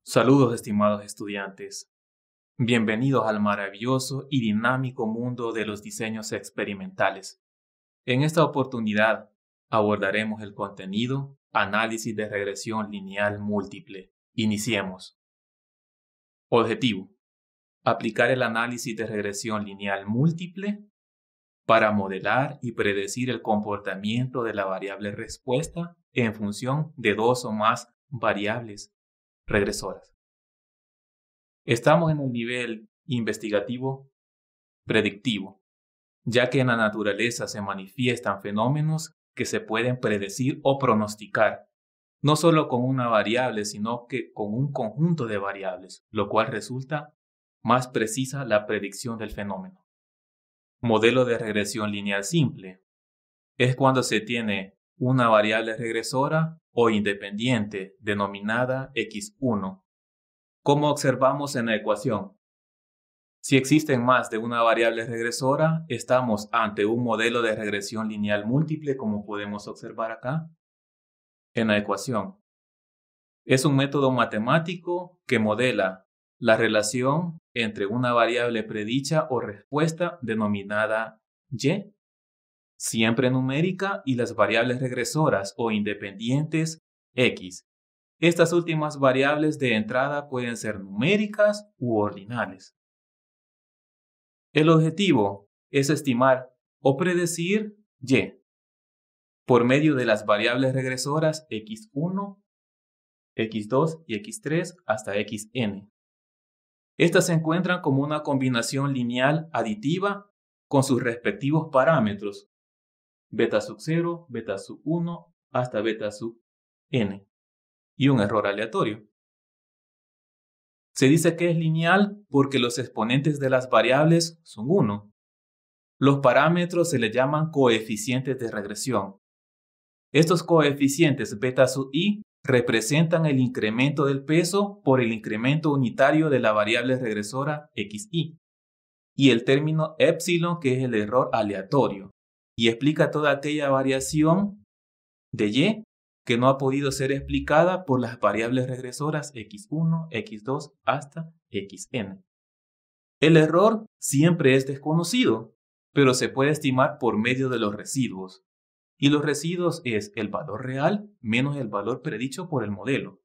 Saludos, estimados estudiantes. Bienvenidos al maravilloso y dinámico mundo de los diseños experimentales. En esta oportunidad abordaremos el contenido Análisis de regresión lineal múltiple. Iniciemos. Objetivo: aplicar el análisis de regresión lineal múltiple para modelar y predecir el comportamiento de la variable respuesta en función de dos o más variables regresoras. Estamos en el nivel investigativo predictivo, ya que en la naturaleza se manifiestan fenómenos que se pueden predecir o pronosticar, no solo con una variable, sino que con un conjunto de variables, lo cual resulta más precisa la predicción del fenómeno. Modelo de regresión lineal simple es cuando se tiene una variable regresora o independiente denominada x1. Como observamos en la ecuación, si existen más de una variable regresora, estamos ante un modelo de regresión lineal múltiple, como podemos observar acá en la ecuación. Es un método matemático que modela la relación entre una variable predicha o respuesta denominada y, siempre numérica, y las variables regresoras o independientes x. Estas últimas variables de entrada pueden ser numéricas u ordinales. El objetivo es estimar o predecir y por medio de las variables regresoras x1, x2 y x3 hasta xn. Estas se encuentran como una combinación lineal aditiva con sus respectivos parámetros beta sub 0, beta sub 1 hasta beta sub n y un error aleatorio. Se dice que es lineal porque los exponentes de las variables son 1. Los parámetros se le llaman coeficientes de regresión. Estos coeficientes beta sub i representan el incremento del peso por el incremento unitario de la variable regresora xi, y el término epsilon, que es el error aleatorio, y explica toda aquella variación de y que no ha podido ser explicada por las variables regresoras x1, x2 hasta xn. El error siempre es desconocido, pero se puede estimar por medio de los residuos. Y los residuos es el valor real menos el valor predicho por el modelo.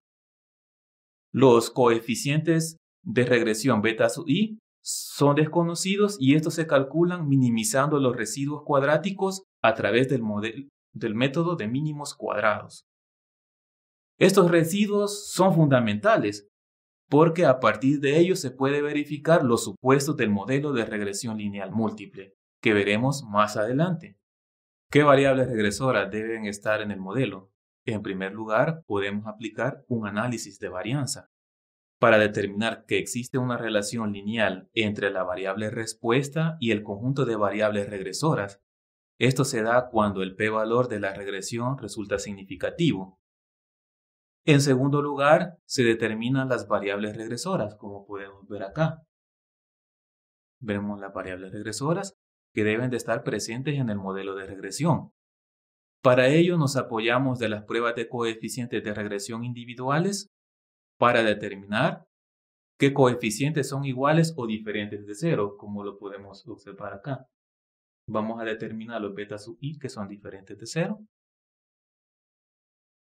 Los coeficientes de regresión beta sub i son desconocidos y estos se calculan minimizando los residuos cuadráticos a través del método de mínimos cuadrados. Estos residuos son fundamentales porque a partir de ellos se puede verificar los supuestos del modelo de regresión lineal múltiple, que veremos más adelante. ¿Qué variables regresoras deben estar en el modelo? En primer lugar, podemos aplicar un análisis de varianza para determinar que existe una relación lineal entre la variable respuesta y el conjunto de variables regresoras. Esto se da cuando el p-valor de la regresión resulta significativo. En segundo lugar, se determinan las variables regresoras, como podemos ver acá. Vemos las variables regresoras que deben de estar presentes en el modelo de regresión. Para ello nos apoyamos de las pruebas de coeficientes de regresión individuales para determinar qué coeficientes son iguales o diferentes de 0, como lo podemos observar acá. Vamos a determinar los beta sub i que son diferentes de 0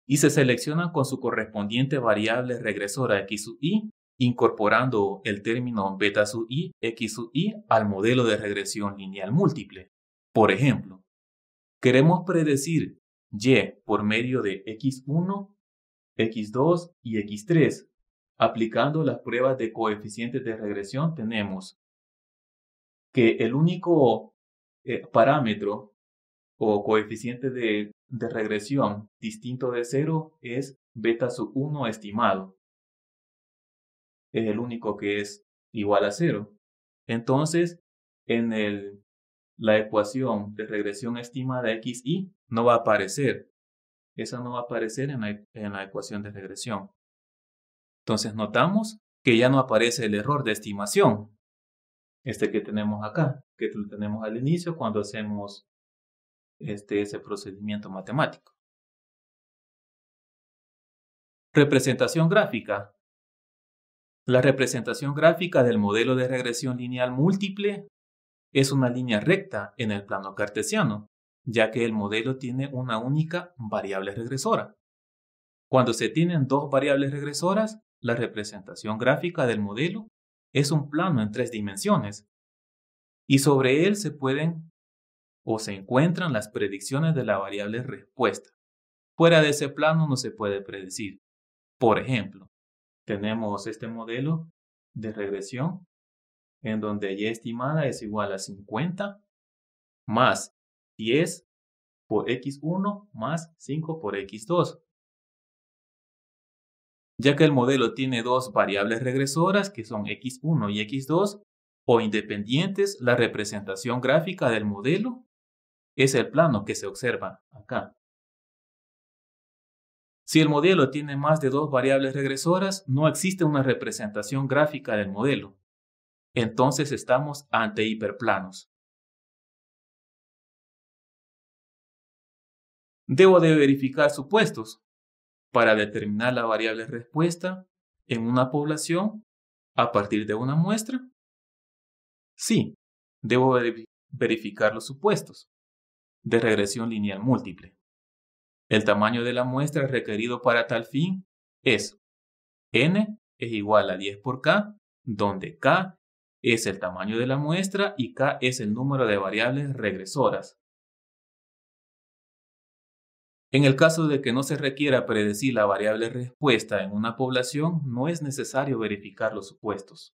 y se seleccionan con su correspondiente variable regresora x sub i, incorporando el término beta sub i, x sub i al modelo de regresión lineal múltiple. Por ejemplo, queremos predecir y por medio de x1, x2 y x3. Aplicando las pruebas de coeficientes de regresión tenemos que el único parámetro o coeficiente de regresión distinto de 0 es beta sub 1 estimado. Es el único que es igual a 0. Entonces, en la ecuación de regresión estimada xi no va a aparecer. Esa no va a aparecer en la ecuación de regresión. Entonces notamos que ya no aparece el error de estimación. Este que tenemos acá, que lo tenemos al inicio cuando hacemos ese procedimiento matemático. Representación gráfica. La representación gráfica del modelo de regresión lineal múltiple es una línea recta en el plano cartesiano, ya que el modelo tiene una única variable regresora. Cuando se tienen dos variables regresoras, la representación gráfica del modelo es un plano en 3 dimensiones, y sobre él se pueden o se encuentran las predicciones de la variable respuesta. Fuera de ese plano no se puede predecir. Por ejemplo, tenemos este modelo de regresión en donde y estimada es igual a 50 más 10 por x1 más 5 por x2. Ya que el modelo tiene dos variables regresoras que son x1 y x2 o independientes, la representación gráfica del modelo es el plano que se observa acá. Si el modelo tiene más de dos variables regresoras, no existe una representación gráfica del modelo. Entonces estamos ante hiperplanos. Debo de verificar supuestos para determinar la variable respuesta en una población a partir de una muestra. Sí, debo verificar los supuestos de regresión lineal múltiple. El tamaño de la muestra requerido para tal fin es n es igual a 10 por k, donde k es el tamaño de la muestra y k es el número de variables regresoras. En el caso de que no se requiera predecir la variable respuesta en una población, no es necesario verificar los supuestos.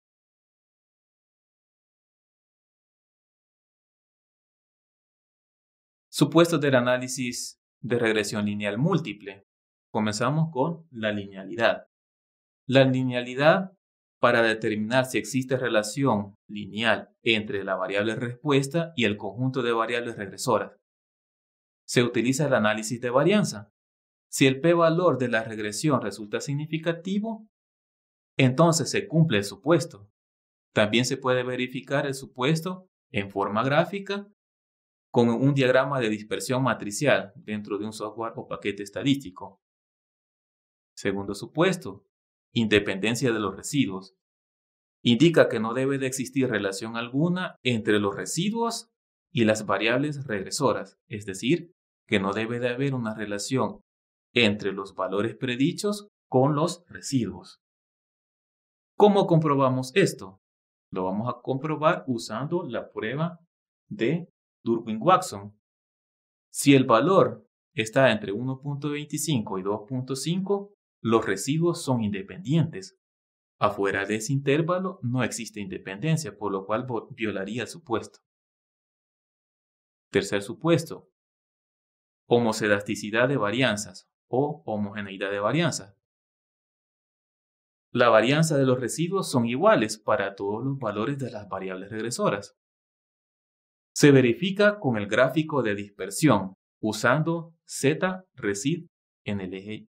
Supuestos del análisis de regresión lineal múltiple. Comenzamos con la linealidad. La linealidad para determinar si existe relación lineal entre la variable respuesta y el conjunto de variables regresoras. Se utiliza el análisis de varianza. Si el p-valor de la regresión resulta significativo, entonces se cumple el supuesto. También se puede verificar el supuesto en forma gráfica con un diagrama de dispersión matricial dentro de un software o paquete estadístico. Segundo supuesto, independencia de los residuos. Indica que no debe de existir relación alguna entre los residuos y las variables regresoras, es decir, que no debe de haber una relación entre los valores predichos con los residuos. ¿Cómo comprobamos esto? Lo vamos a comprobar usando la prueba de Durbin-Watson. Si el valor está entre 1.25 y 2.5, los residuos son independientes. Afuera de ese intervalo no existe independencia, por lo cual violaría el supuesto. Tercer supuesto, homoscedasticidad de varianzas o homogeneidad de varianzas. La varianza de los residuos son iguales para todos los valores de las variables regresoras. Se verifica con el gráfico de dispersión usando z-resid en el eje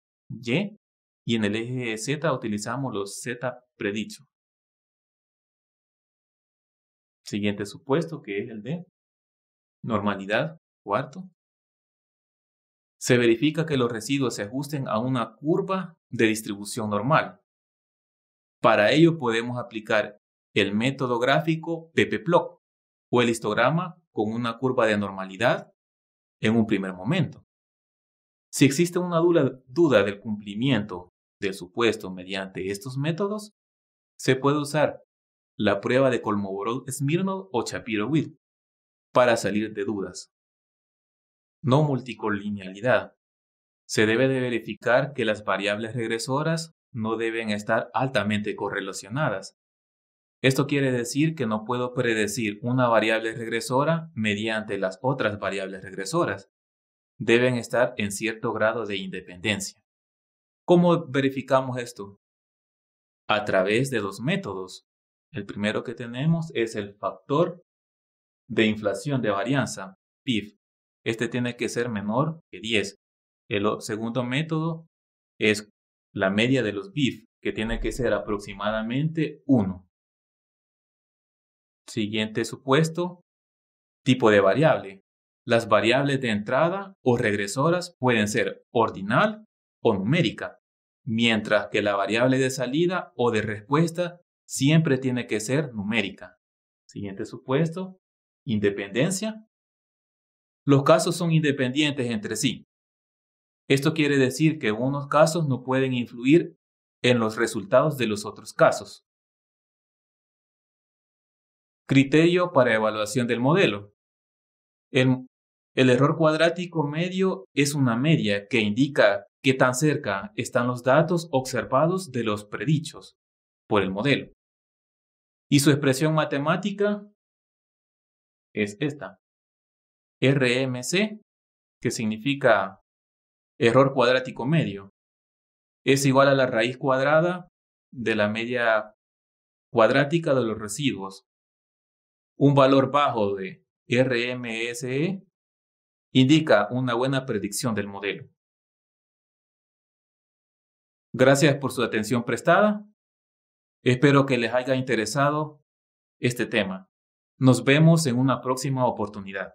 y en el eje z utilizamos los z predicho. Siguiente supuesto, que es el de normalidad, cuarto. Se verifica que los residuos se ajusten a una curva de distribución normal. Para ello podemos aplicar el método gráfico ppplot o el histograma con una curva de normalidad en un primer momento. Si existe una duda del cumplimiento del supuesto mediante estos métodos, se puede usar la prueba de Kolmogorov-Smirnov o Shapiro-Wilk para salir de dudas. No multicolinealidad. Se debe de verificar que las variables regresoras no deben estar altamente correlacionadas. Esto quiere decir que no puedo predecir una variable regresora mediante las otras variables regresoras. Deben estar en cierto grado de independencia. ¿Cómo verificamos esto? A través de dos métodos. El primero que tenemos es el factor de inflación de varianza, PIV. Este tiene que ser menor que 10. El segundo método es la media de los BIF, que tiene que ser aproximadamente 1. Siguiente supuesto, tipo de variable. Las variables de entrada o regresoras pueden ser ordinal o numérica. mientras que la variable de salida o de respuesta siempre tiene que ser numérica. Siguiente supuesto, independencia. Los casos son independientes entre sí. Esto quiere decir que unos casos no pueden influir en los resultados de los otros casos. Criterio para evaluación del modelo. El error cuadrático medio es una media que indica qué tan cerca están los datos observados de los predichos por el modelo. Y su expresión matemática es esta. RMC, que significa error cuadrático medio, es igual a la raíz cuadrada de la media cuadrática de los residuos. Un valor bajo de RMSE indica una buena predicción del modelo. Gracias por su atención prestada. Espero que les haya interesado este tema. Nos vemos en una próxima oportunidad.